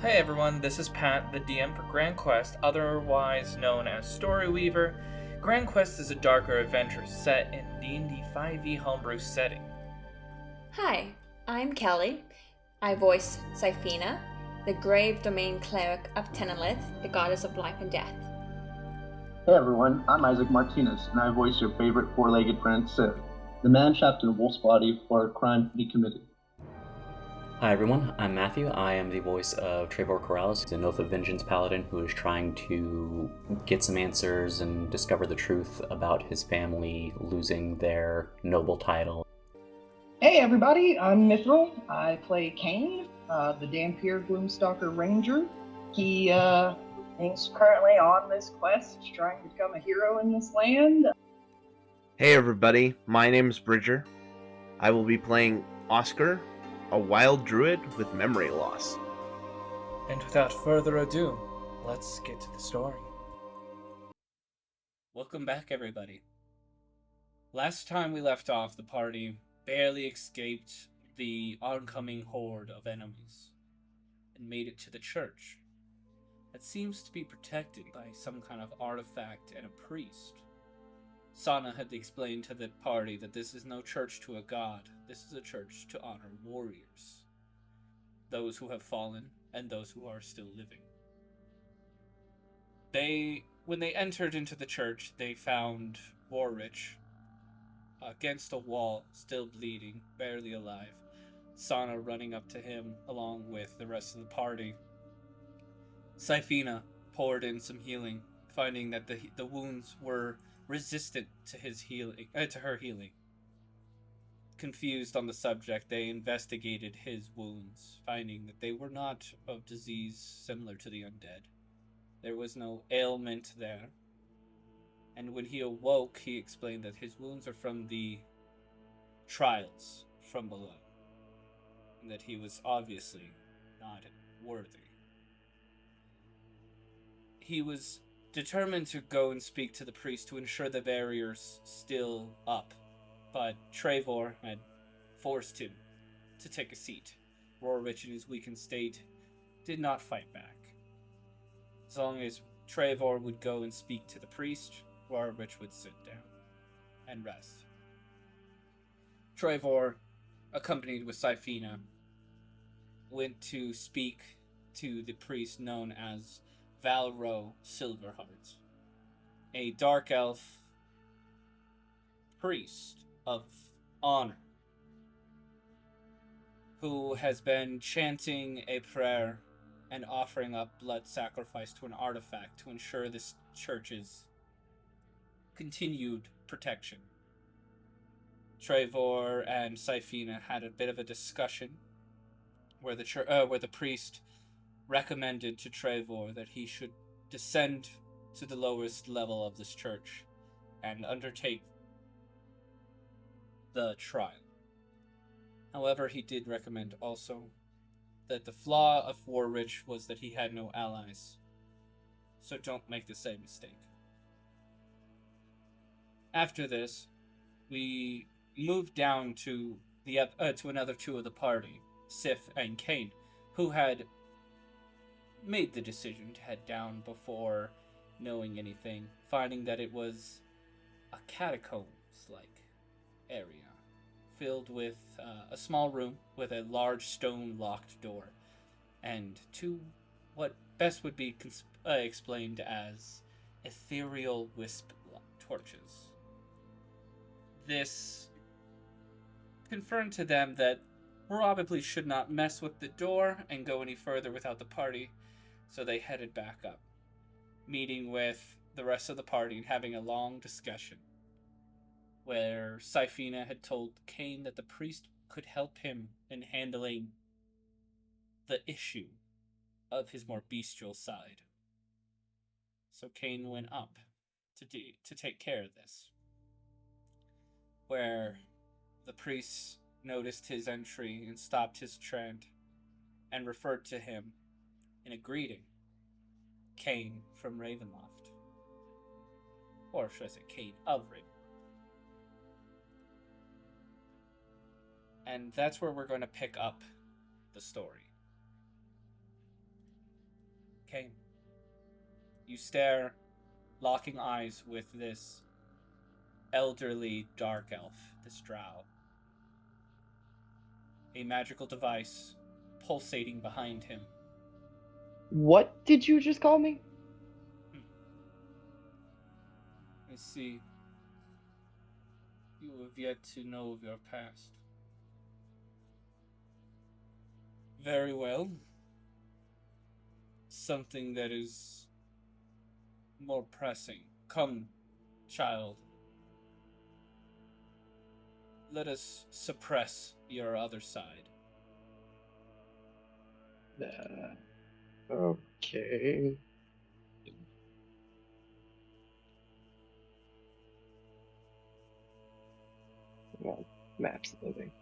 Hey everyone, this is Pat, the DM for Grand Quest, otherwise known as Storyweaver. Grand Quest is a darker adventure set in D&D 5e homebrew setting. Hi, I'm Kelly. I voice Syphina, the grave domain cleric of Tenelith, the goddess of life and death. Hey everyone, I'm Isaac Martinez, and I voice your favorite four-legged friend, Sif, the man trapped in a wolf's body for a crime he committed. Hi everyone, I'm Matthew. I am the voice of Trevor Corrales, an Oath of Vengeance paladin who is trying to get some answers and discover the truth about his family losing their noble title. Hey everybody, I'm Mithril. I play Kane, the Dampier Gloomstalker Ranger. He's currently on this quest, trying to become a hero in this land. Hey everybody, my name's Bridger. I will be playing Oscar, a wild druid with memory loss. And without further ado, let's get to the story. Welcome back everybody. Last time we left off, the party barely escaped the oncoming horde of enemies and made it to the church. It seems to be protected by some kind of artifact and a priest. Sana had explained to the party that this is no church to a god, this is a church to honor warriors. Those who have fallen and those who are still living. When they entered into the church, they found Warrich against a wall, still bleeding, barely alive. Sana running up to him along with the rest of the party. Syphina poured in some healing, finding that the wounds were resistant to her healing. Confused on the subject, they investigated his wounds, finding that they were not of disease similar to the undead. There was no ailment there. And when he awoke, he explained that his wounds are from the trials from below, and that he was obviously not worthy. He was determined to go and speak to the priest to ensure the barrier's still up, but Trevor had forced him to take a seat. Rorwich, in his weakened state, did not fight back. As long as Trevor would go and speak to the priest, Rorwich would sit down and rest. Trevor, accompanied with Syphina, went to speak to the priest known as Valro Silverheart, a dark elf priest of honor, who has been chanting a prayer and offering up blood sacrifice to an artifact to ensure this church's continued protection. Trevor and Syphina had a bit of a discussion where the priest recommended to Trevor that he should descend to the lowest level of this church and undertake the trial. However, he did recommend also that the flaw of Warrich was that he had no allies, so don't make the same mistake. After this, we moved down to another two of the party, Sif and Kane, who had made the decision to head down before knowing anything, finding that it was a catacombs-like area, filled with a small room with a large stone locked door, and two what best would be explained as ethereal wisp torches. This confirmed to them that probably should not mess with the door and go any further without the party, so they headed back up, meeting with the rest of the party and having a long discussion, where Syphina had told Kane that the priest could help him in handling the issue of his more bestial side. So Kane went up to take care of this, where the priest noticed his entry and stopped his trend and referred to him in a greeting, Kane from Ravenloft. Or should I say Kane of Ravenloft. And that's where we're going to pick up the story. Kane. You stare, locking eyes with this elderly dark elf, this drow. A magical device pulsating behind him. What did you just call me? I see. You have yet to know of your past. Very well. Something that is more pressing. Come, child. Let us suppress your other side. Okay. Well, map's loading.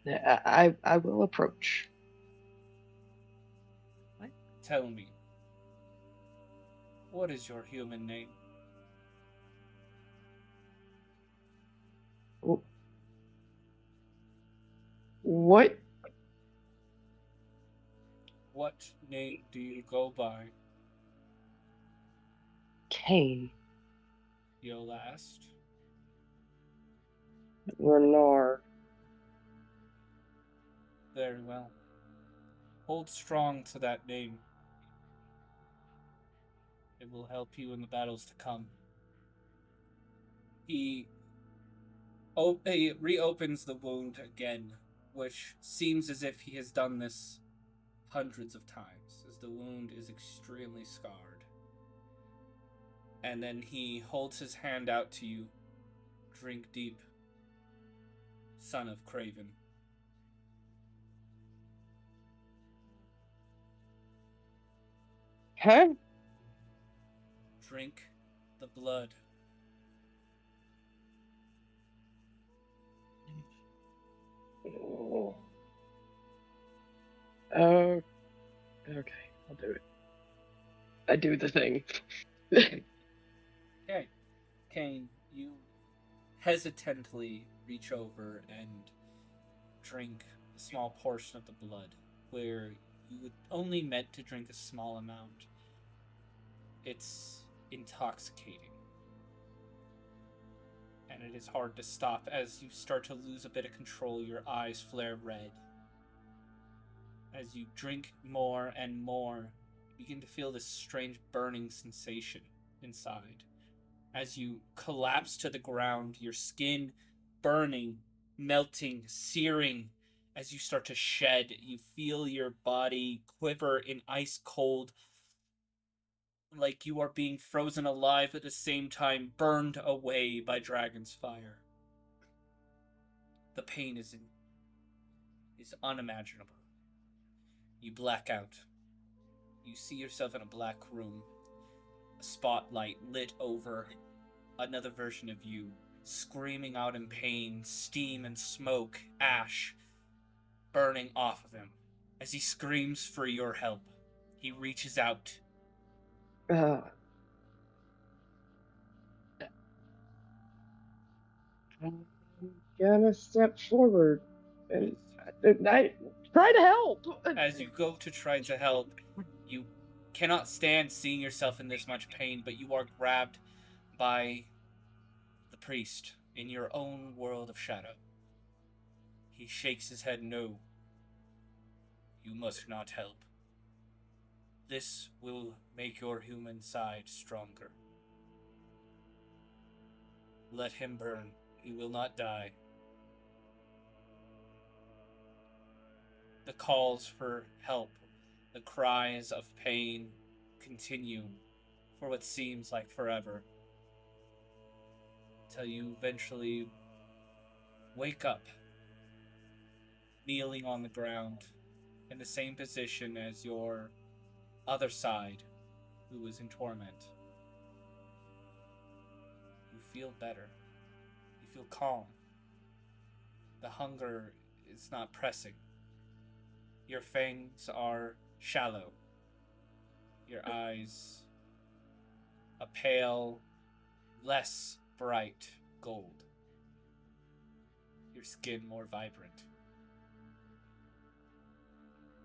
Yeah, I will approach. Tell me, what is your human name? What? What name do you go by? Kane. Your last? Renard. Very well. Hold strong to that name. It will help you in the battles to come. He reopens the wound again, which seems as if he has done this hundreds of times, as the wound is extremely scarred. And then he holds his hand out to you. Drink deep, son of Craven. Huh? Drink the blood. Oh. Okay, I'll do it. I do the thing. Okay. Kane, you hesitantly reach over and drink a small portion of the blood, where you only meant to drink a small amount. It's intoxicating. And it is hard to stop as you start to lose a bit of control. Your eyes flare red. As you drink more and more, you begin to feel this strange burning sensation inside. As you collapse to the ground, your skin burning, melting, searing. As you start to shed, you feel your body quiver in ice cold, like you are being frozen alive at the same time, burned away by dragon's fire. The pain is unimaginable. You black out. You see yourself in a black room. A spotlight lit over another version of you, screaming out in pain, steam and smoke, ash, burning off of him. As he screams for your help, he reaches out. I'm gonna step forward and I try to help. As you go to try to help, you cannot stand seeing yourself in this much pain, but you are grabbed by the priest in your own world of shadow. He shakes his head no. You must not help. This will make your human side stronger. Let him burn. He will not die. The calls for help, the cries of pain continue for what seems like forever, until you eventually wake up, kneeling on the ground, in the same position as your other side, who is in torment. You feel better. You feel calm. The hunger is not pressing. Your fangs are shallow. Your eyes a pale, less bright gold. Your skin more vibrant.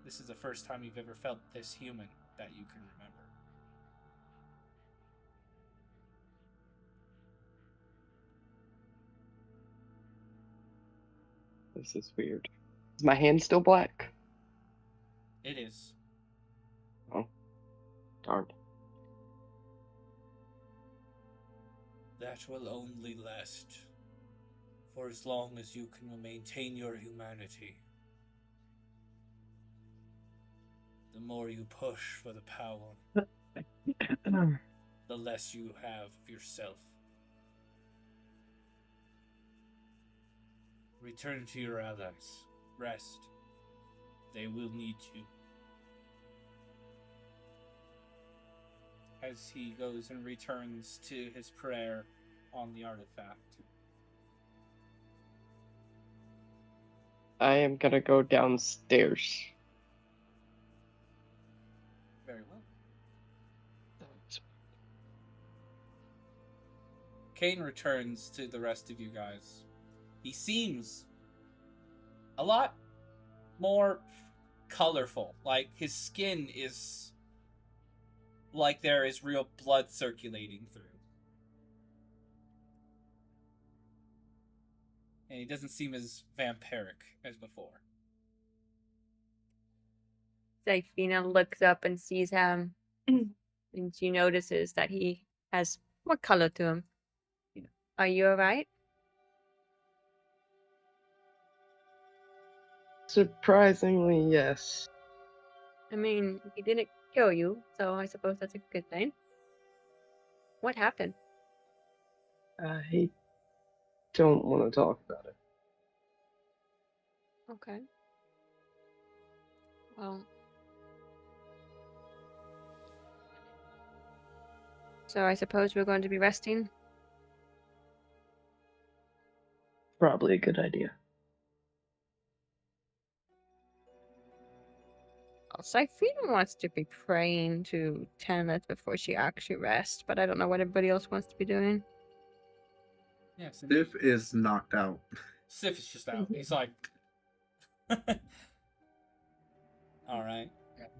This is the first time you've ever felt this human that you can remember. This is weird. Is my hand still black? It is. Oh, darn. That will only last for as long as you can maintain your humanity. The more you push for the power, the less you have of yourself. Return to your allies. Rest. They will need you. As he goes and returns to his prayer on the artifact. I am gonna go downstairs. Very well. Kane returns to the rest of you guys. He seems a lot more colorful. Like, his skin is like there is real blood circulating through. And he doesn't seem as vampiric as before. Saifina looks up and sees him, and she notices that he has more color to him. Are you alright? Surprisingly, yes. I mean, he didn't kill you, so I suppose that's a good thing. What happened? I don't want to talk about it. Okay. Well. So I suppose we're going to be resting? Probably a good idea. Well, Saifina wants to be praying to Tanith before she actually rests, but I don't know what everybody else wants to be doing. Yeah, so Sif is knocked out. Sif is just out. He's like... Alright.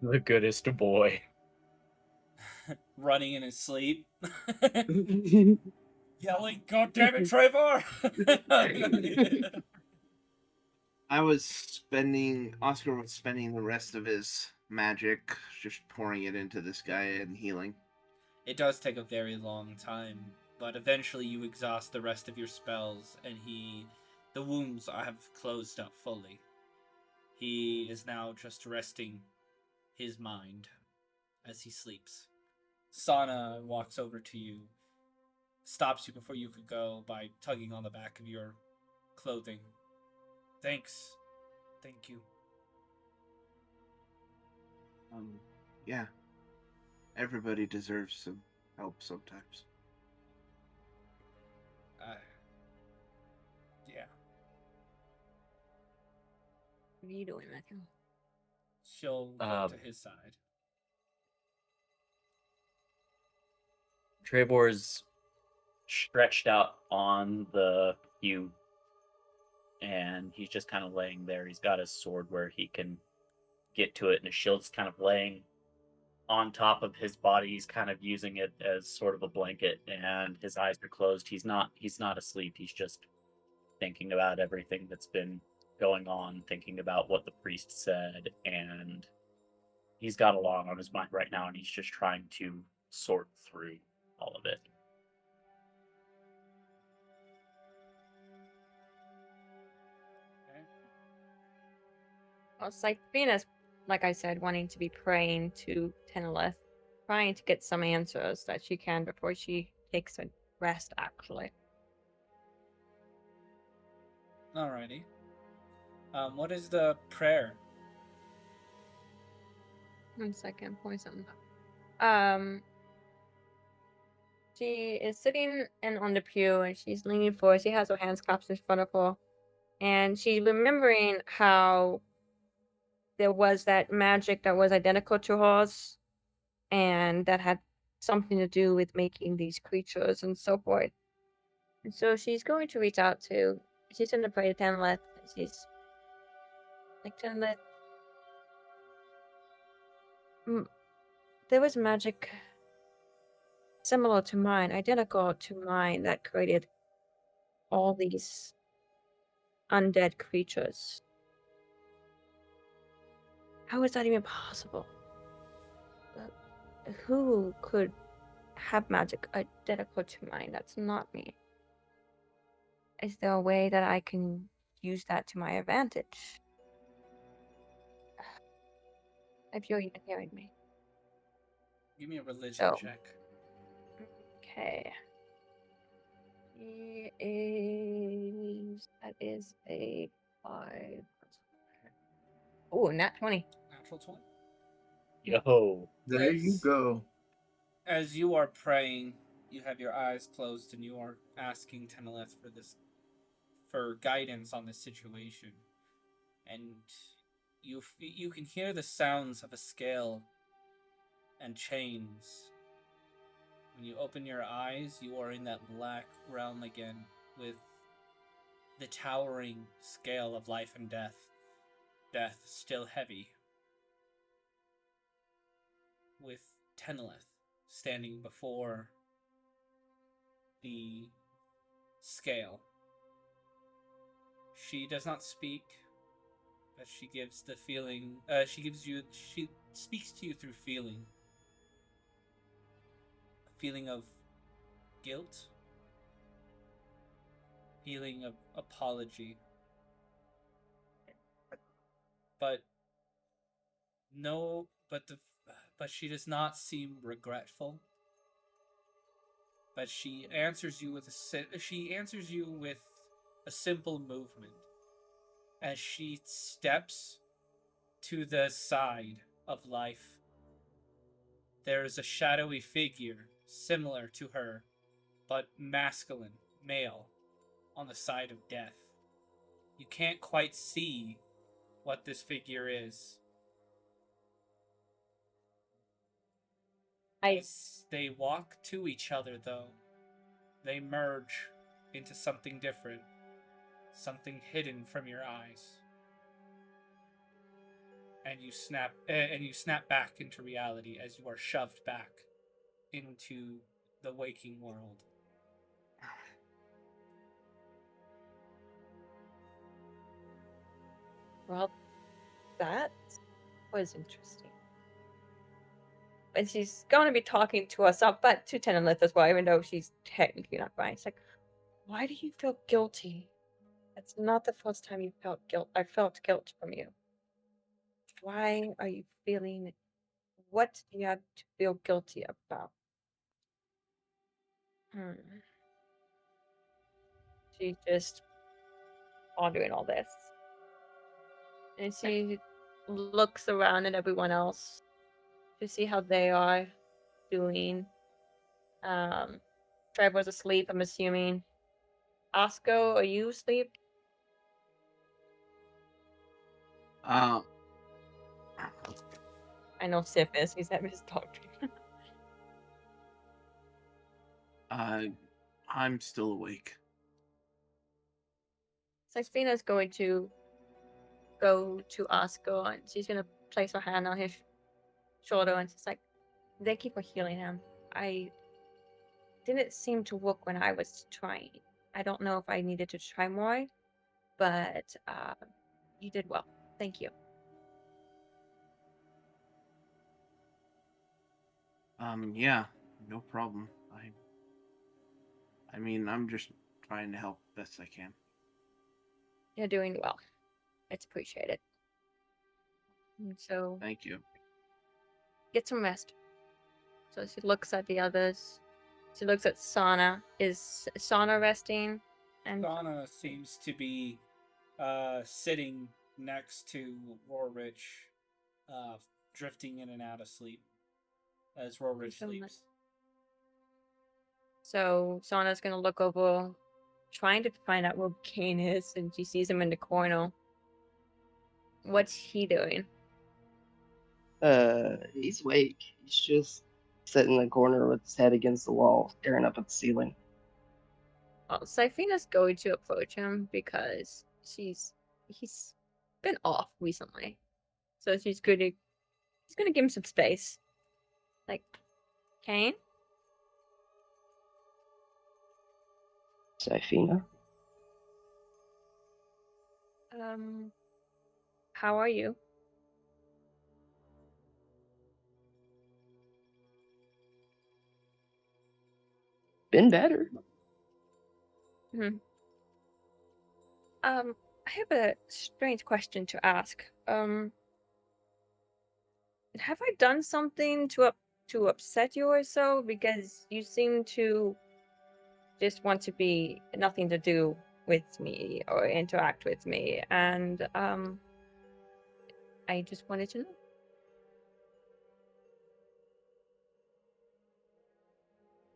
The goodest boy. Running in his sleep. Yelling, "God damn it, Trevor!" Oscar was spending the rest of his magic just pouring it into this guy and healing. It does take a very long time, but eventually you exhaust the rest of your spells, and the wounds have closed up fully. He is now just resting his mind as he sleeps. Sana walks over to you, stops you before you could go by tugging on the back of your clothing. Thanks. Thank you. Yeah. Everybody deserves some help sometimes. Yeah. What are you doing, Matthew? She'll go to his side. Trevor's stretched out on the pew, and he's just kind of laying there. He's got his sword where he can get to it, and his shield's kind of laying on top of his body. He's kind of using it as sort of a blanket, and his eyes are closed. He's not asleep. He's just thinking about everything that's been going on, thinking about what the priest said, and he's got a lot on his mind right now, and he's just trying to sort through all of it. Okay. Well, Saifina's, like I said, wanting to be praying to Tenelith, trying to get some answers that she can before she takes a rest, actually. Alrighty. What is the prayer? 1 second, poison. She is sitting on the pew and she's leaning forward. She has her hands clasped in front of her, and she's remembering how there was that magic that was identical to hers, and that had something to do with making these creatures and so forth. And so she's going to reach out to. She's going to pray to Tenleth. She's like, Tenleth, There was magic similar to mine, identical to mine, that created all these undead creatures. How is that even possible? Who could have magic identical to mine? That's not me. Is there a way that I can use that to my advantage? If you're even hearing me. Give me a religion So. check. Okay. That is a 5. Oh, nat 20. Natural 20. Yo. There you As- go. As you are praying, you have your eyes closed and you are asking Teneleth for guidance on this situation. And you can hear the sounds of a scale and chains. When you open your eyes, you are in that black realm again with the towering scale of life and death. Death still heavy. With Teneleth standing before the scale. She does not speak, but she gives the feeling, she speaks to you through feeling. A feeling of guilt, feeling of apology. But she does not seem regretful. But she answers you with a simple movement as she steps to the side of life. There is a shadowy figure similar to her, but masculine, male, on the side of death. You can't quite see what this figure is. As they walk to each other, though, they merge into something different, something hidden from your eyes, and you snap back into reality as you are shoved back into the waking world. Well, that was interesting. And she's going to be talking to us, but to Tenelith as well, even though she's technically not fine. It's like, why do you feel guilty? That's not the first time you felt guilt. I felt guilt from you. Why are you feeling? What do you have to feel guilty about? She's just pondering all this. And she looks around at everyone else to see how they are doing. Trevor's asleep, I'm assuming. Osco, are you asleep? Um, I know Sif is. He's having his dog treatment. I'm still awake. Sextina's going to go to Osco and she's going to place her hand on his shoulder and she's like, thank you for healing him. I didn't seem to work when I was trying. I don't know if I needed to try more, but you did well. Thank you. Yeah, no problem. I mean, I'm just trying to help best I can. You're doing well. It's appreciated. And so Thank you. get some rest. So she looks at the others. She looks at Sana. Is Sana resting? And Donna seems to be sitting next to Rorich, drifting in and out of sleep as Rorich sleeps. So Sana's gonna look over, trying to find out where Kane is, and she sees him in the corner. What's he doing? He's awake. He's just sitting in the corner with his head against the wall, staring up at the ceiling. Well, Sifina's going to approach him because he's been off recently. So she's going to He's gonna give him some space. Like, Kane? Sifina. How are you? Been better. I have a strange question to ask. Have I done something to upset you or so? Because you seem to just want to be nothing to do with me or interact with me, and I just wanted to know.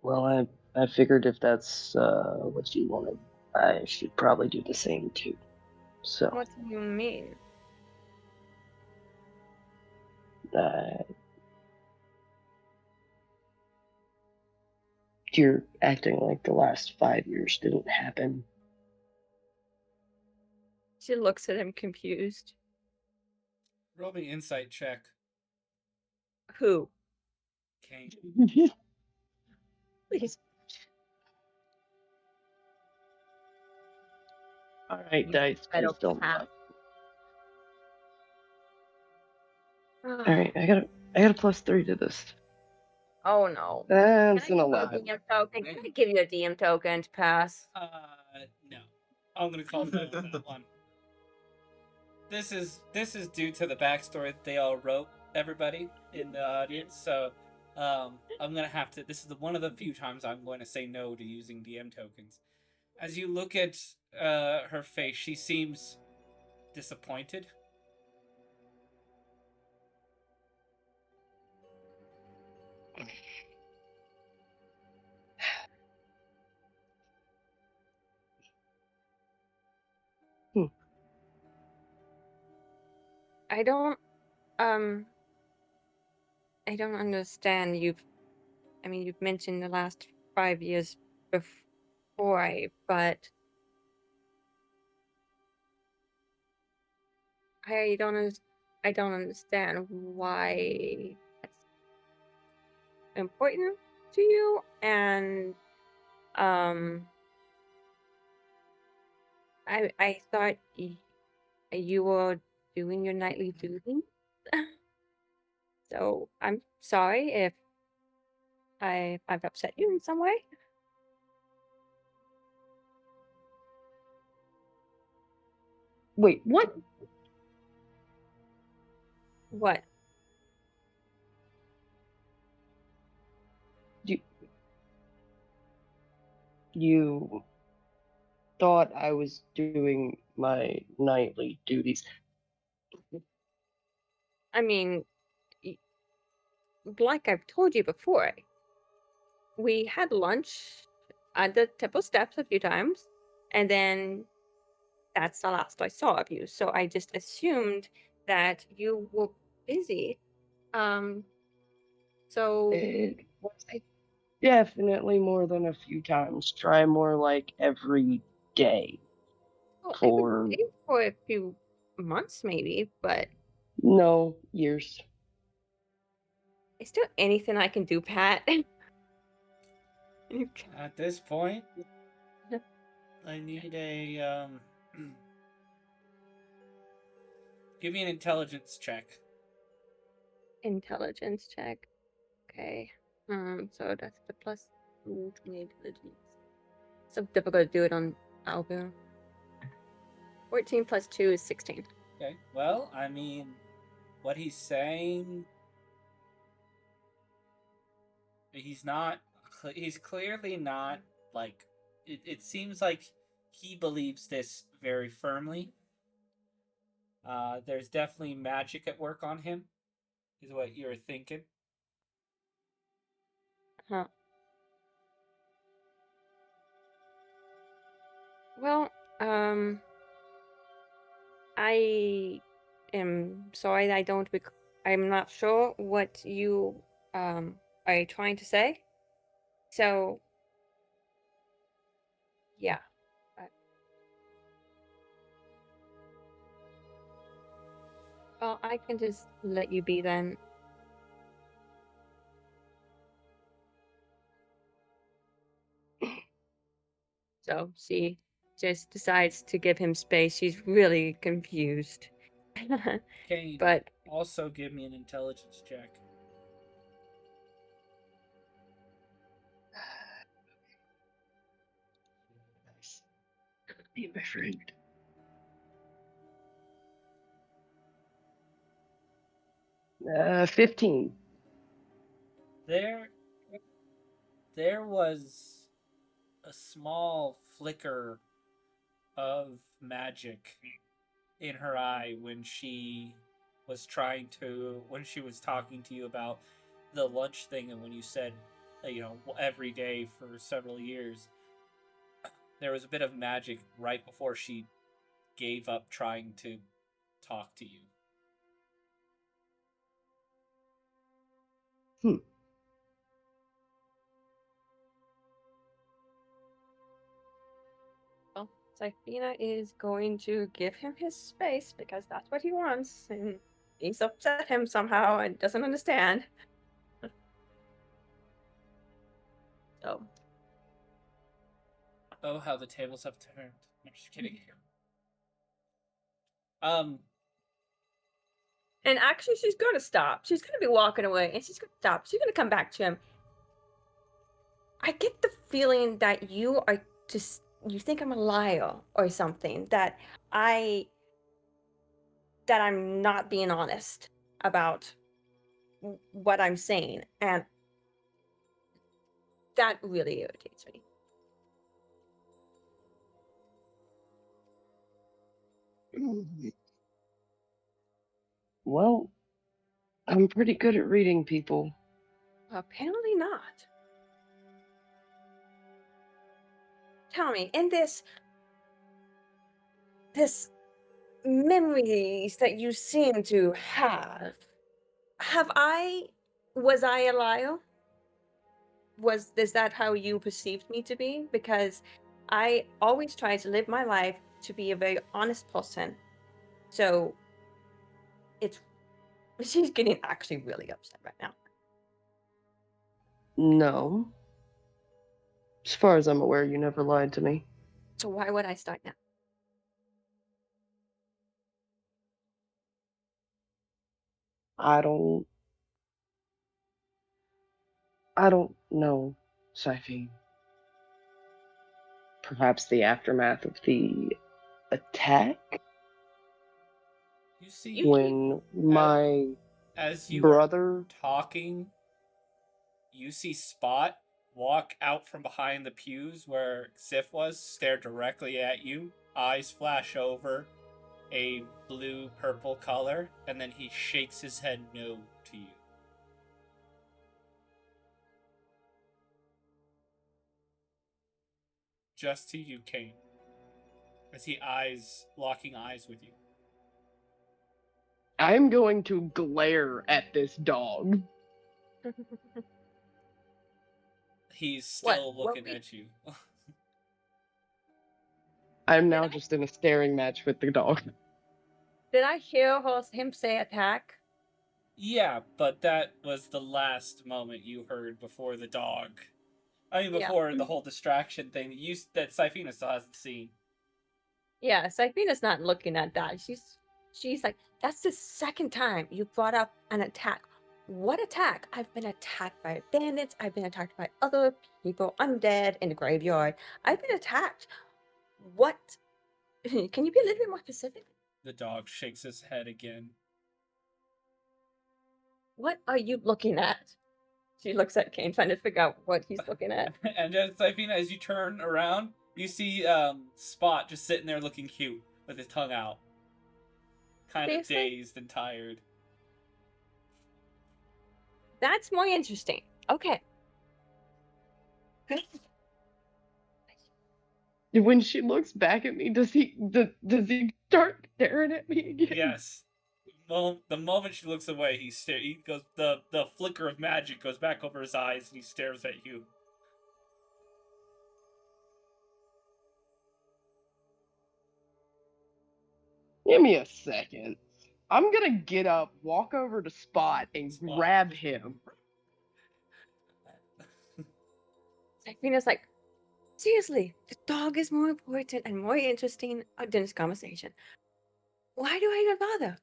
Well, I figured if that's what you wanted, I should probably do the same too. So, What do you mean? you're acting like the last 5 years didn't happen. She looks at him confused. Roll me insight check, Who? Kane. Please. All right, dice. I Please don't. have. All right, I got a +3 to this. Oh no. That's Can an I give you a 11. DM token? Can I give you a DM token to pass? No. I'm gonna call no on that one. This is due to the backstory that they all wrote, everybody in the audience. So, I'm gonna have to. This is one of the few times I'm going to say no to using DM tokens. As you look at her face, she seems disappointed. I don't understand. You've mentioned the last 5 years before, but I don't understand why that's important to you, and I thought you were doing your nightly duty. So I'm sorry if I've upset you in some way. Wait, what? What? You thought I was doing my nightly duties. I mean, like I've told you before, we had lunch at the temple steps a few times, and then that's the last I saw of you. So I just assumed that you were busy. So It was definitely more than a few times. Try more like every day. Every day for a few months maybe, but no years. Is there anything I can do, Pat? At this point, I need a give me an intelligence check. Intelligence check. Okay. So that's the plus 2 to intelligence. So difficult to do it on Algo. 14 plus 2 is 16. Okay. Well, I mean, what he's saying, he's clearly not, like, it seems like he believes this very firmly. There's definitely magic at work on him, is what you're thinking. Huh. Well, I am sorry I don't I'm not sure what you are trying to say. So yeah. Well, I can just let you be then. So she just decides to give him space. She's really confused. Kane, But also give me an intelligence check. Nice. Be my friend. Uh, 15. There was a small flicker of magic in her eye when she was talking to you about the lunch thing, and when you said, every day for several years, there was a bit of magic right before she gave up trying to talk to you. well, Sifina is going to give him his space because that's what he wants, and he's upset him somehow and doesn't understand. So Oh, how the tables have turned. I'm just kidding. And actually, she's going to stop. She's going to be walking away, and she's going to stop. She's going to come back to him. I get the feeling that you think I'm a liar or something. That I'm not being honest about what I'm saying, and that really irritates me. Well, I'm pretty good at reading people. Apparently not. Tell me, in this memories that you seem to have was I a liar? Is that how you perceived me to be? Because I always try to live my life to be a very honest person. So she's getting actually really upset right now. No. As far as I'm aware, you never lied to me. So why would I start now? I don't know, Sifine. Perhaps the aftermath of the attack? You see, When my as you brother... are talking, you see Spot walk out from behind the pews where Sif was, stare directly at you, eyes flash over a blue-purple color, and then he shakes his head no to you. Just to you, Kane. As he locking eyes with you. I'm going to glare at this dog. He's still What looking at you. I'm now just in a staring match with the dog. Did I hear him say attack? Yeah, but that was the last moment you heard before the dog. I mean, before the whole distraction thing that Sifina still hasn't seen. Yeah, Sifina's not looking at that. She's like, that's the second time you brought up an attack. What attack? I've been attacked by bandits. I've been attacked by other people, undead in the graveyard. I've been attacked. What? Can you be a little bit more specific? The dog shakes his head again. What are you looking at? She looks at Kane, trying to figure out what he's looking at. And just, Sifina, as you turn around, you see Spot just sitting there looking cute with his tongue out. Kind of dazed and tired. That's more interesting. Okay. When she looks back at me, does he start staring at me again? Yes. Well, the moment she looks away, he goes, the flicker of magic goes back over his eyes, and he stares at you. Give me a second. I'm gonna get up, walk over to Spot, and grab him. Sifina's like, Seriously, the dog is more important and more interesting than this conversation. Why do I even bother?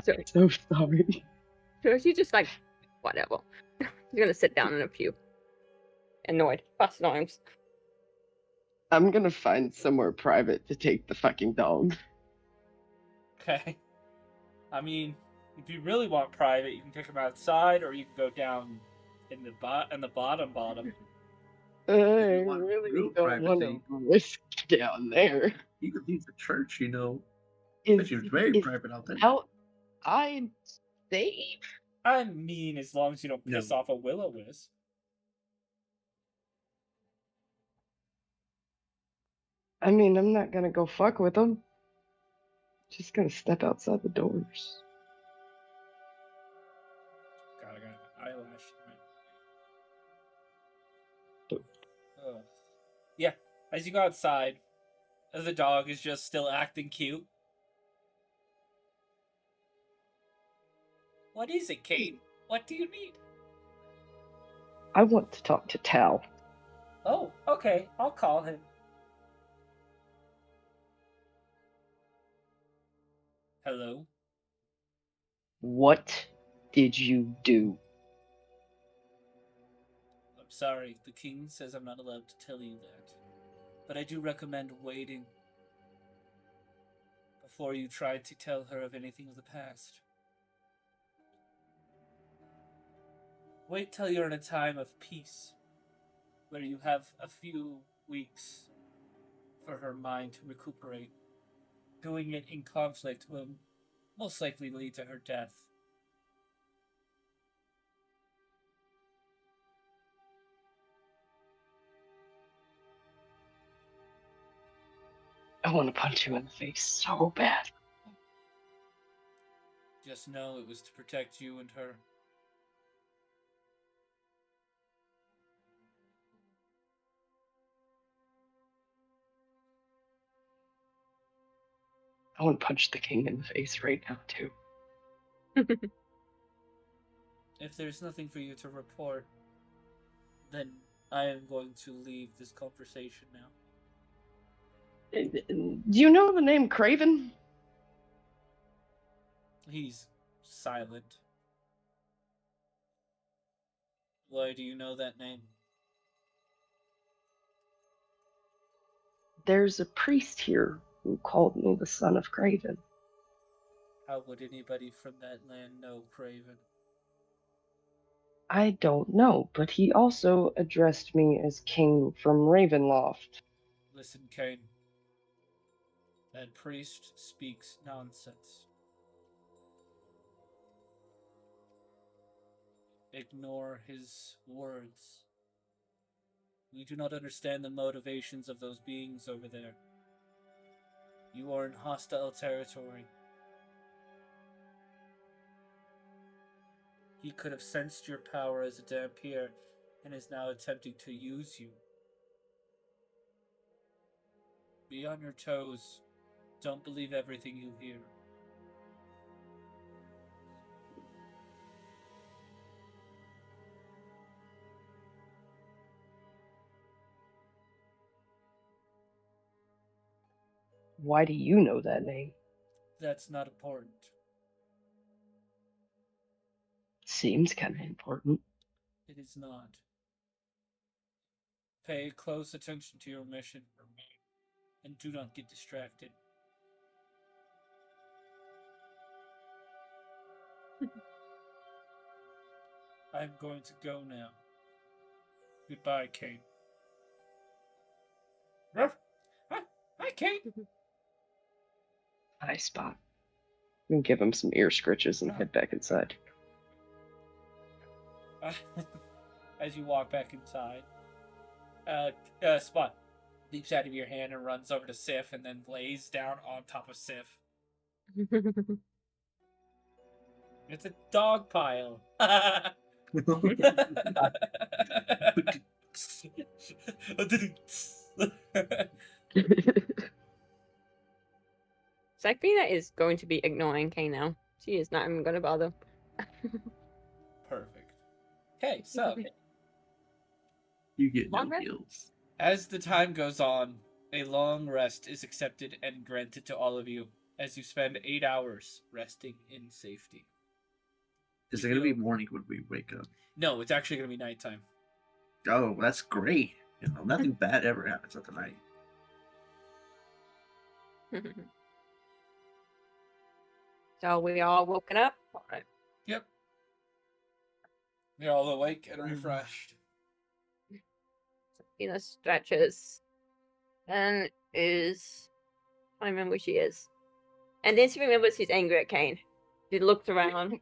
So, I'm so sorry. so she's just like, whatever. She's gonna sit down in a pew. Annoyed. Crossed arms. I'm gonna find somewhere private to take the fucking dog. Okay. I mean, if you really want private, you can take him outside, or you can go down in the bottom. I you want really real don't want to privacy. risk down there. You could leave the church, you know. Is, It's very is private out there. outside safe? I mean, as long as you don't piss No. off a will-o-wisp. I mean, I'm not gonna go fuck with them. Just gonna step outside the doors. God, I got an eyelash. Ugh. Yeah, as you go outside, the dog is just still acting cute. What is it, Kate? What do you need? I want to talk to Tal. Oh, okay, I'll call him. Hello? What did you do? I'm sorry, the king says I'm not allowed to tell you that. But I do recommend waiting before you try to tell her of anything of the past. Wait till you're in a time of peace, where you have a few weeks for her mind to recuperate. Doing it in conflict will most likely lead to her death. I want to punch you in the face so bad. Just know it was to protect you and her. I want to punch the king in the face right now, too. If there's nothing for you to report, then I am going to leave this conversation now. Do you know the name Craven? He's silent. Why do you know that name? There's a priest here who called me the son of Craven. How would anybody from that land know Craven? I don't know, but he also addressed me as king from Ravenloft. Listen, Kane. That priest speaks nonsense. Ignore his words. We do not understand the motivations of those beings over there. You are in hostile territory. He could have sensed your power as a Dampier and is now attempting to use you. Be on your toes. Don't believe everything you hear. Why do you know that name? That's not important. Seems kind of important. It is not. Pay close attention to your mission, and do not get distracted. I'm going to go now. Goodbye, Kate. Ruff. Hi, Kate. Hi, Spot. I'm gonna give him some ear scritches and head back inside. As you walk back inside, Spot leaps out of your hand and runs over to Sif, and then lays down on top of Sif. It's a dog pile. Sakina is going to be ignoring Kay now. She is not even going to bother. Perfect. Okay, so You get Long no rest? heals. as the time goes on, a long rest is accepted and granted to all of you as you spend 8 hours resting in safety. Is You it gonna be feel- morning when we wake up? No, it's actually going to be nighttime. Oh, that's great. You know, nothing bad ever happens at the night. So we all woken up. All right. Yep. You're all awake and refreshed. Tina stretches and is. I don't remember where she is. And then she remembers she's angry at Kane. She looks around.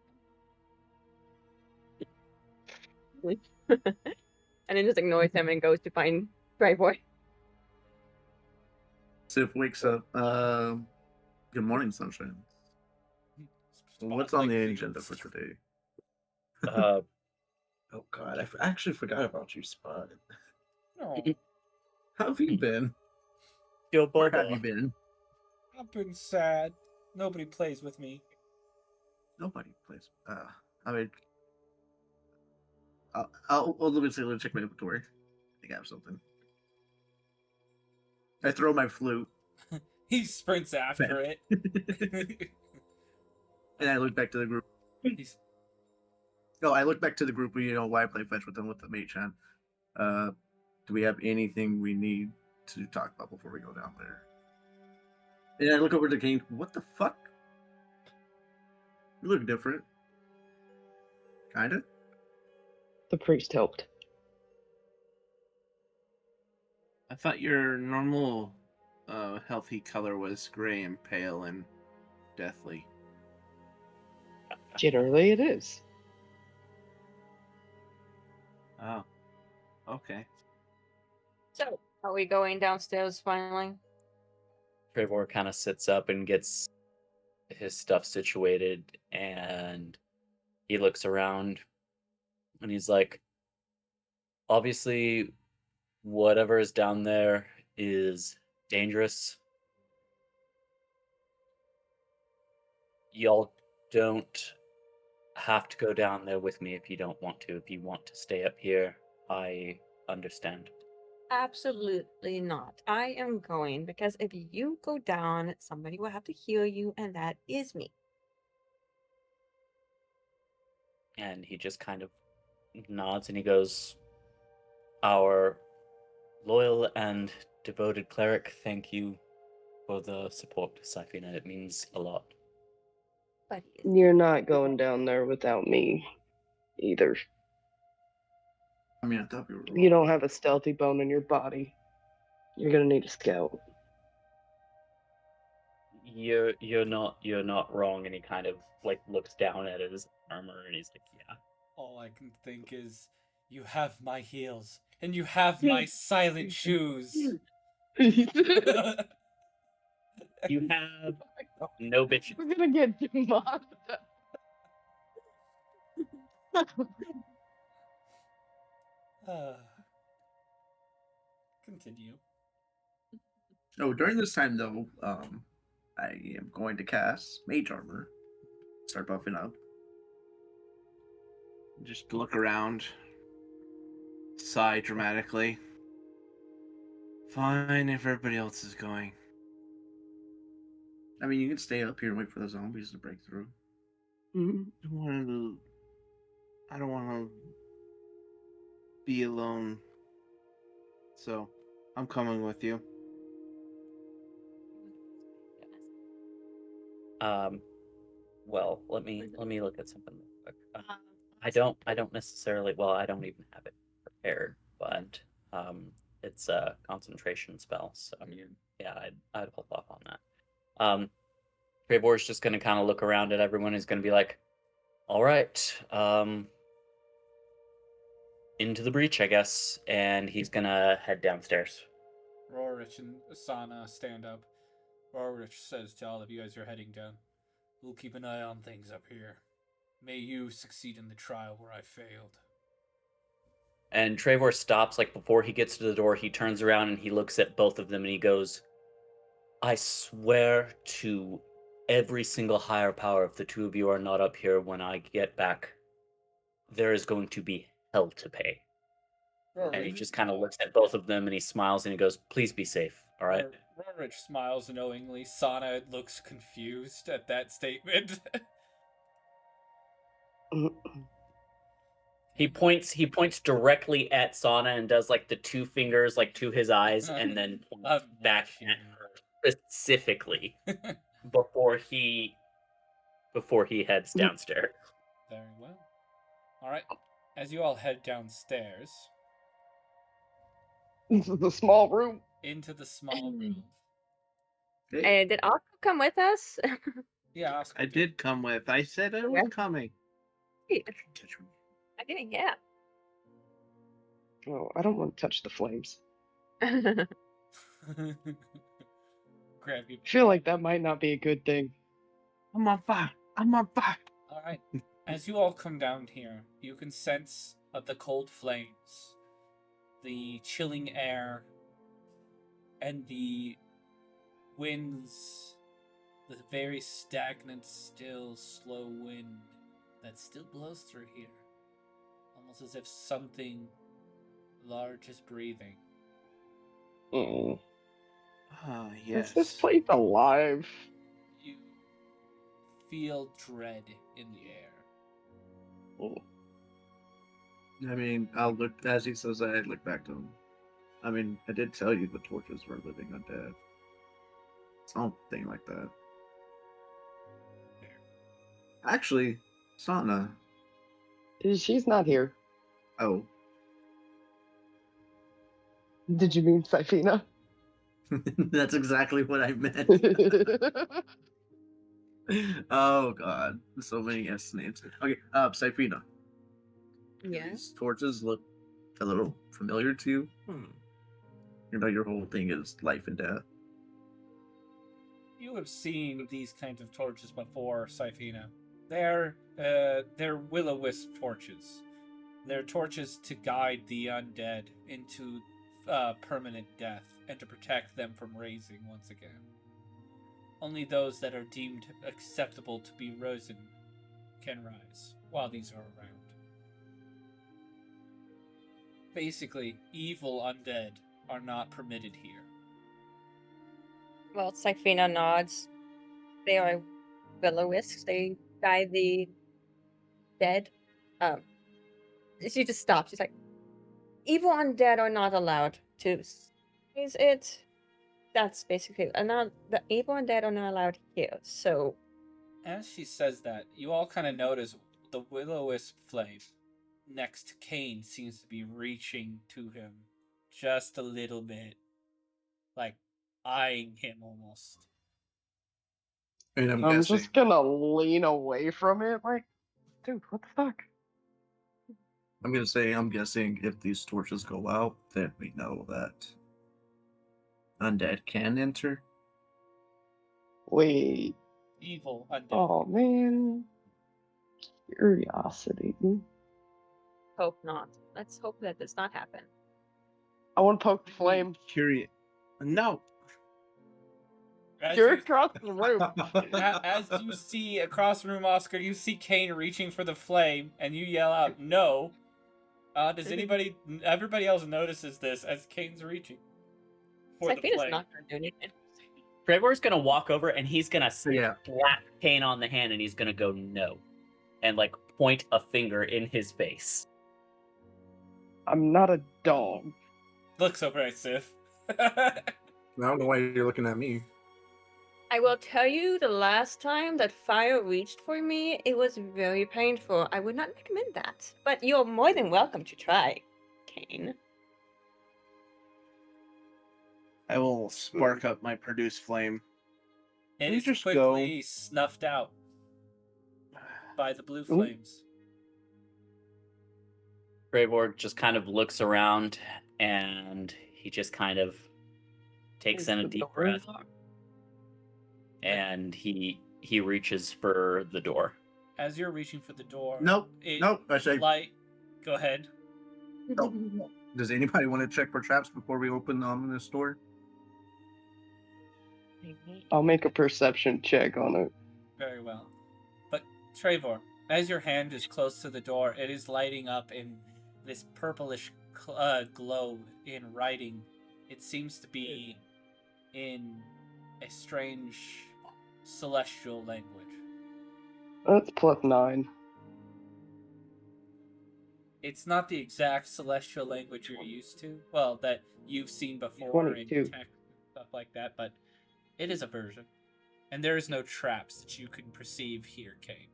And then just ignores him and goes to find Brave Boy. Sif wakes up. Good morning, sunshine. What's on the agenda for today? Uh, Oh God, I actually forgot about you, Spot. No, How have you been? Yo, Where Bobo. have you been? I've been sad. Nobody plays with me. Nobody plays. I mean, I'll let me check my inventory. I think I have something. I throw my flute, He sprints after it. and I look back to the group. He's- No, I look back to the group. You know, why I play fetch with them with the mage hand. Do we have anything we need to talk about before we go down there? And I look over to Kane. What the fuck? You look different. Kinda. The priest helped. I thought your normal, healthy color was gray and pale and deathly. Generally, it is. Oh, okay. So, are we going downstairs finally? Trevor kind of sits up and gets his stuff situated, and he looks around and he's like, obviously, whatever is down there is dangerous. Y'all don't have to go down there with me if you don't want to. If you want to stay up here, I understand. Absolutely not. I am going because if you go down, somebody will have to heal you, and that is me. And he just kind of nods and he goes, our loyal and devoted cleric, thank you for the support, Sifina. It means a lot. But he is. You're not going down there without me either. I mean, I thought we were. You don't have a stealthy bone in your body. You're gonna need a scout. You're not wrong. And he kind of like looks down at his armor and he's like, yeah. All I can think is, you have my heels, and you have my silent shoes. You have no bitches. We're gonna get demobbed. Continue. Oh, during this time though, I am going to cast Mage Armor. Start buffing up. Just look around. Sigh dramatically. Fine if everybody else is going. I mean, you can stay up here and wait for the zombies to break through. I don't want to be alone. So, I'm coming with you. Well, let me look at something real quick. I don't necessarily. Well, I don't even have it prepared, but it's a concentration spell. So yeah, I'd hold off on that. Trevor's just gonna kind of look around at everyone. He's gonna be like, "All right, into the breach, I guess," and he's gonna head downstairs. Rorich and Asana stand up. Rorich says to all of you as you're heading down, we'll keep an eye on things up here. May you succeed in the trial where I failed. And Trevor stops, like, before he gets to the door. He turns around and he looks at both of them and he goes, I swear to every single higher power, if the two of you are not up here when I get back, there is going to be hell to pay. And he just kind of looks at both of them and he smiles and he goes, please be safe, all right? Rorich smiles knowingly. Sana looks confused at that statement. He points directly at Sana and does like the two fingers like to his eyes and then points back at her specifically before he heads downstairs. Very well. All right. As you all head downstairs Into the small room. into the small room. And did Oscar come with us? Yeah, Oscar I did come with. I said I was coming. I didn't hear. Oh, I don't want to touch the flames. Grab you. I feel like that might not be a good thing. I'm on fire. I'm on fire. All right. As you all come down here, you can sense the cold flames, the chilling air, and the winds, the very stagnant, still, slow wind that still blows through here. Almost as if something large is breathing. Mm. Ah, yes. Is this place alive? You feel dread in the air. Oh. I mean, I'll look as he says that. I look back to him. I mean, I did tell you the torches were living undead. Something like that. Actually, Sana. She's not here. Oh, Did you mean Sifina? that's exactly what I meant. Oh God, so many S names. Okay, Sifina. Yeah. These torches look a little familiar to you. You know, your whole thing is life and death. You have seen these kinds of torches before, Sifina. They're will-o-wisp torches. They're torches to guide the undead into permanent death and to protect them from raising once again. Only those that are deemed acceptable to be risen can rise while these are around. Basically, evil undead are not permitted here. Well, Sifina nods. They are will-o-wisps. They guide the dead. She just stops. She's like, evil undead are not allowed to. Is it? That's basically not the evil undead are not allowed here. So, As she says that, you all kind of notice the will-o-wisp flame next to Kane seems to be reaching to him just a little bit, like eyeing him almost. And I'm I'm guessing. just gonna lean away from it, like, dude, what the fuck? I'm gonna say, I'm guessing if these torches go out, then we know that undead can enter. Wait. Evil undead. Oh man. Curiosity. hope not. Let's hope that does not happen. I want to poke the flame. Curious. No. As You're you- across the room. As you see across the room, Oscar, you see Kane reaching for the flame, and you yell out, "No!" Does everybody else notices this as Kane's reaching for the Sifina's flame? not gonna do anything. Trevor's gonna walk over and he's gonna Yeah. slap Kane on the hand and he's gonna go no, and like point a finger in his face. I'm not a dog. Looks over at Sif. I don't know why you're looking at me. I will tell you, the last time that fire reached for me, it was very painful. I would not recommend that. But you're more than welcome to try, Kane. I will spark up my produce flame. It You is just quickly snuffed out by the blue flames. Trevor just kind of looks around and he just kind of takes in a deep breath. And he reaches for the door. As you're reaching for the door, Nope. it- Nope. I say. light. Go ahead. Does anybody want to check for traps before we open this door? I'll make a perception check on it. Very well. But Trevor, as your hand is close to the door, it is lighting up in this purplish glow in writing. It seems to be in a strange celestial language. That's +9. It's not the exact celestial language you're used to. Well, that you've seen before 22. in tech stuff like that, but it is a version. And there is no traps that you can perceive here, Kane.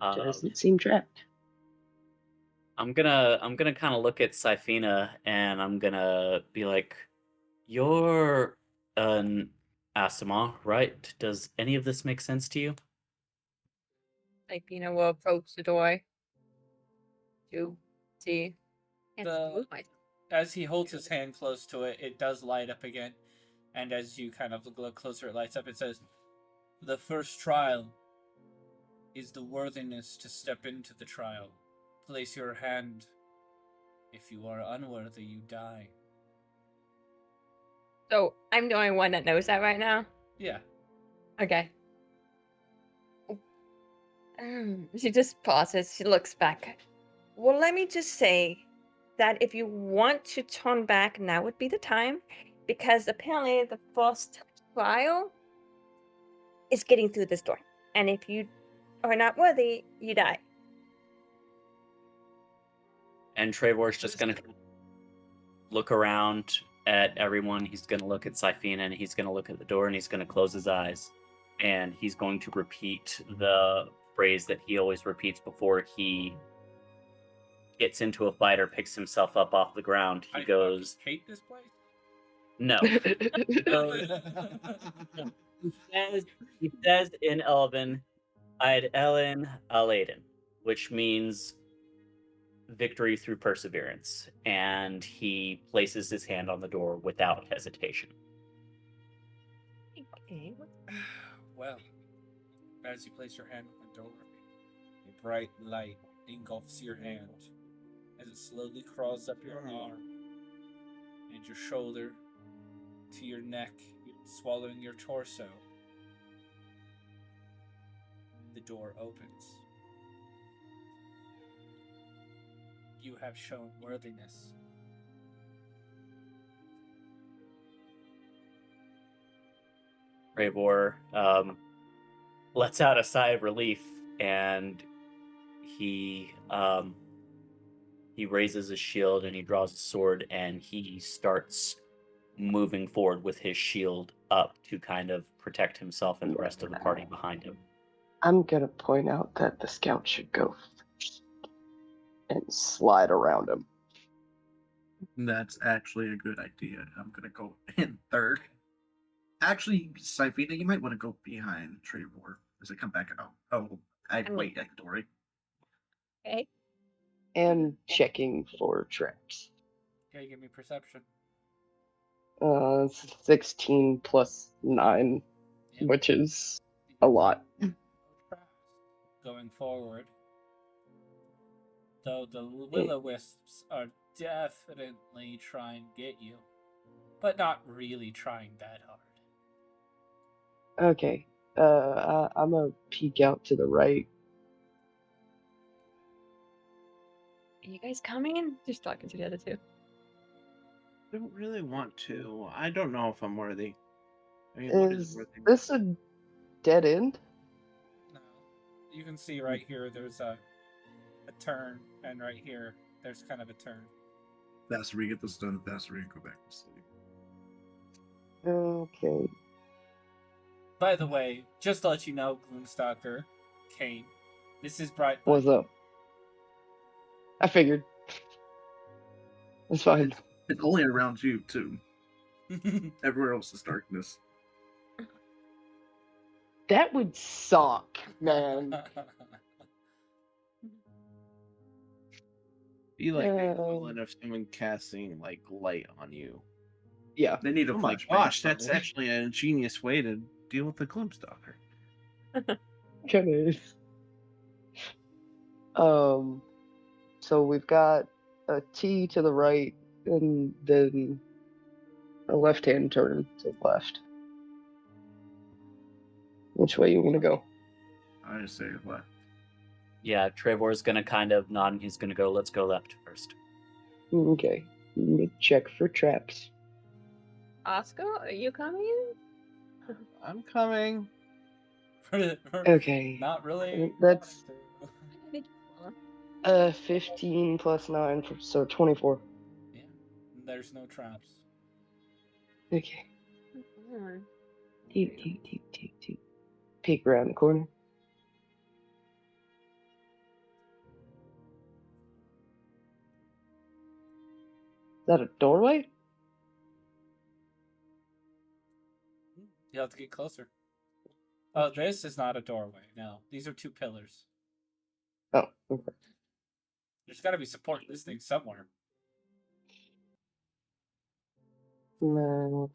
Doesn't seem trapped. I'm gonna kind of look at Sifina and I'm gonna be like, "You're an Asima, right? Does any of this make sense to you?" Like, will approach the door to see. Can't move myself. As he holds his hand close to it, it does light up again. And as you kind of look closer, it lights up. It says, "The first trial is the worthiness to step into the trial. Place your hand. If you are unworthy, you die." So I'm the only one that knows that right now? Yeah. Okay. She just pauses. She looks back. Well, let me just say that if you want to turn back, now would be the time. Because apparently the first trial is getting through this door. And if you are not worthy, you die. And Trevor's just gonna look around at everyone. He's gonna look at Sifina and he's gonna look at the door and he's gonna close his eyes. And he's going to repeat the phrase that he always repeats before he gets into a fight or picks himself up off the ground. He goes, "Hate this place?" No. He says in Elven, "I'd Ellen Aladen," which means victory through perseverance. And he places his hand on the door without hesitation. Okay. Well, as you place your hand on the door, a bright light engulfs your hand as it slowly crawls up your arm and your shoulder to your neck, swallowing your torso. The door opens. You have shown worthiness. Trevor lets out a sigh of relief, and he raises his shield and he draws a sword and he starts moving forward with his shield up to kind of protect himself and the rest of the party behind him. I'm gonna point out that the scout should go first and slide around him. That's actually a good idea. I'm gonna go in third. Actually, Sifina, you might want to go behind Trevor as I come back out. Oh, I wait at the door. Okay. And checking for traps. Okay, give me perception. 16 plus 9, Yep. which is a lot. Going forward, though the will-o-wisps are definitely trying to get you, but not really trying that hard. Okay. I'm gonna peek out to the right. Are you guys coming? Just talking to the other two. I don't really want to. I don't know if I'm worthy. I mean, Is this a dead end? No. You can see right here there's a turn, and right here there's kind of a turn. Faster we get this done, faster we can go back to sleep. Okay. By the way, just to let you know, Gloomstalker, Kane, this is Bright. What's up? I figured. It's fine. It's only around you, too. Everywhere else is darkness. That would suck, man. Be like the equivalent of someone casting like light on you. Yeah. They need a Oh my flashbang. gosh, that's actually an ingenious way to deal with the Gloomstalker. Kinda is. So we've got a T to the right, and then a left-hand turn to the left. Which way you want to go? I just say what? Yeah, Trevor's gonna kind of nod and he's gonna go, let's go left first. Okay. Let me check for traps. Oscar, are you coming? I'm coming. Okay. Not really. That's I think you 15 plus 9, so 24. Yeah. There's no traps. Okay. will. Toot, toot, toot, toot, toot. Peek around the corner. Is that a doorway? You have to get closer. Oh, this is not a doorway. No, these are two pillars. Oh, okay. There's got to be support in this thing somewhere. No.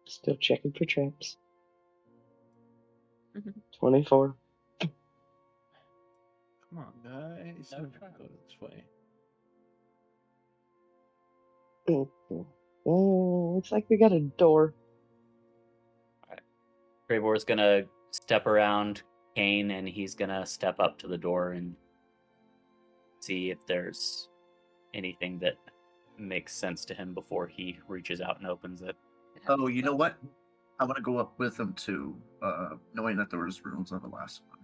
Still checking for traps. 24. Come on, guys. No I'm trap. gonna go this way. Oh, looks like we got a door. Trevor's gonna step around Kane and he's gonna step up to the door and see if there's anything that makes sense to him before he reaches out and opens it. Oh, you know what? I want to go up with them too, knowing that there was runes on the last one.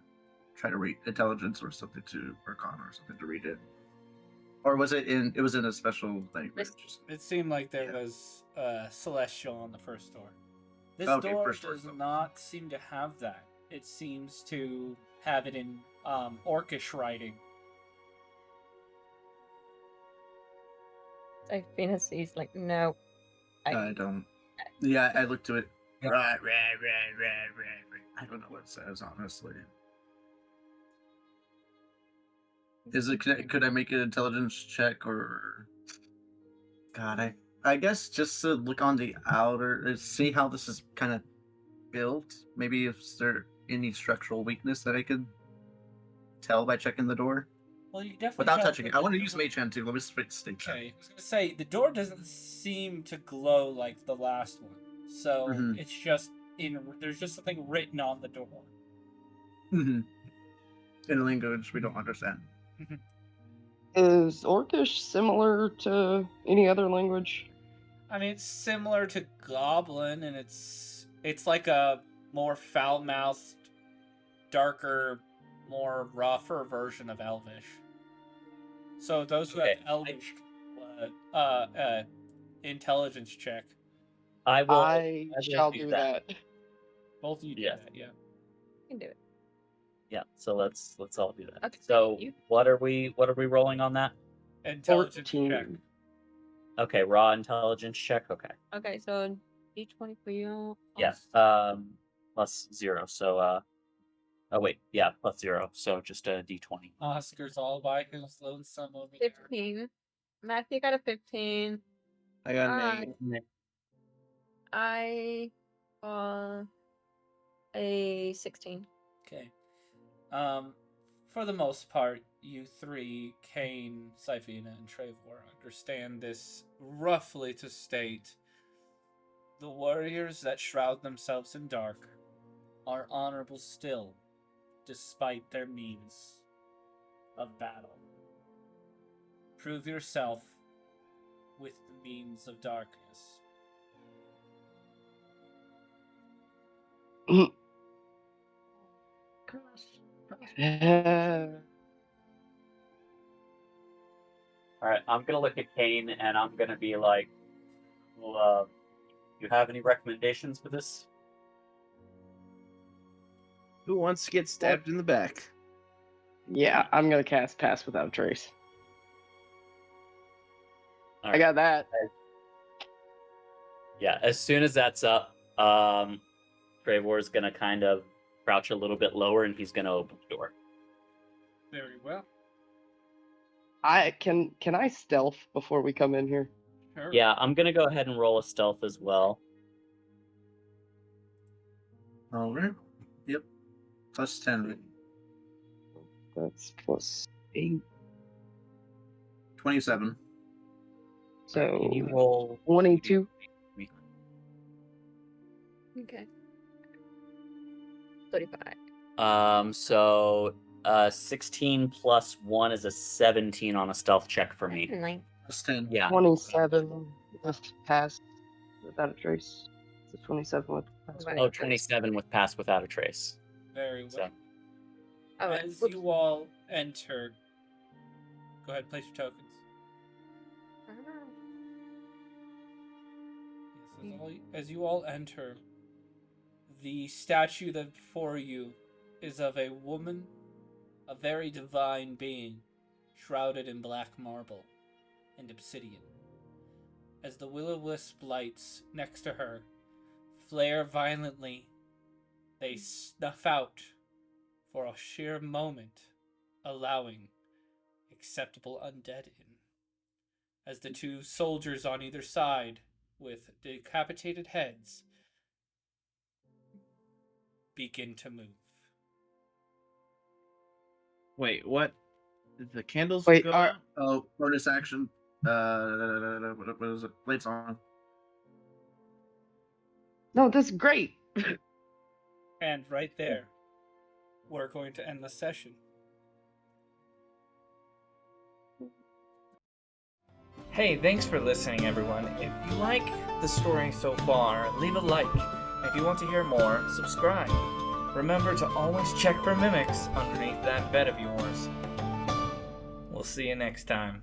Try to read intelligence or something to Arcana or something to read it. Or was it in? It was in a special language. It seemed like there was celestial on the first door. This Okay, door first door, does so- not seem to have that. It seems to have it in Orcish writing. Like Venus is like, no. I don't. Yeah, I looked to it. Right. I don't know what it says, honestly. Is it? Could I make an intelligence check or? God, I guess just to look on the outer, see how this is kind of built. Maybe if there any structural weakness that I could tell by checking the door Well, you definitely without tell touching it. that I want to the use door- Mage Hand too. Let me state that. Okay, I was gonna say the door doesn't seem to glow like the last one, so Mhm. it's just there's just something written on the door. In a language we don't understand. Is Orcish similar to any other language? I mean, it's similar to Goblin, and it's like a more foul-mouthed, darker, more rougher version of Elvish. So those who have Okay. Elvish, intelligence check. I will. I shall do that. Both of you do Yes. that, yeah. You can do it. Yeah, so let's all do that. Okay, So you- what are we rolling on that? Intelligence check. 14. Okay, raw intelligence check. Okay. Okay, so D20 for you. Yeah. Plus 0. So oh wait, yeah, plus 0. So just a D20. Oscar's all by his lonesome over there. 15. Matthew got a 15. I got Alright. an 8. I got a 16. Okay. For the most part, you three, Kane, Syphina, and Trevor, understand this roughly to state the warriors that shroud themselves in dark are honorable still, despite their means of battle. Prove yourself with the means of darkness. Alright, I'm gonna look at Kane and I'm gonna be like, well, you have any recommendations for this? Who wants to get stabbed in the back? Yeah, I'm gonna cast Pass Without Trace. I Alright. got that. Yeah, as soon as that's up, Trevor's gonna kind of crouch a little bit lower and he's gonna open the door. Very well. Can I stealth before we come in here? Sure. Yeah, I'm gonna go ahead and roll a stealth as well. Over. Yep. Plus 10. That's plus 8. 27. So Can you roll 22. Okay. 35. So 16 plus 1 is a 17 on a stealth check for me. Nine. That's 10. Yeah. 27 with pass without a trace. So 27 with pass. Right. Oh, 27 with pass without a trace. Very well. So All right. As Whoops. you all enter, go ahead, place your tokens. Yes, as you all enter, the statue that before you is of a woman, a very divine being, shrouded in black marble and obsidian. As the will-o'-wisp lights next to her flare violently, they snuff out for a sheer moment, allowing acceptable undead in. As the two soldiers on either side, with decapitated heads, begin to move. Wait, what? Did the candles Wait, go are- out? Oh, bonus action. What is it? Lights on. No, that's great. And right there, we're going to end the session. Hey, thanks for listening, everyone. If you like the story so far, leave a like. If you want to hear more, subscribe. Remember to always check for mimics underneath that bed of yours. We'll see you next time.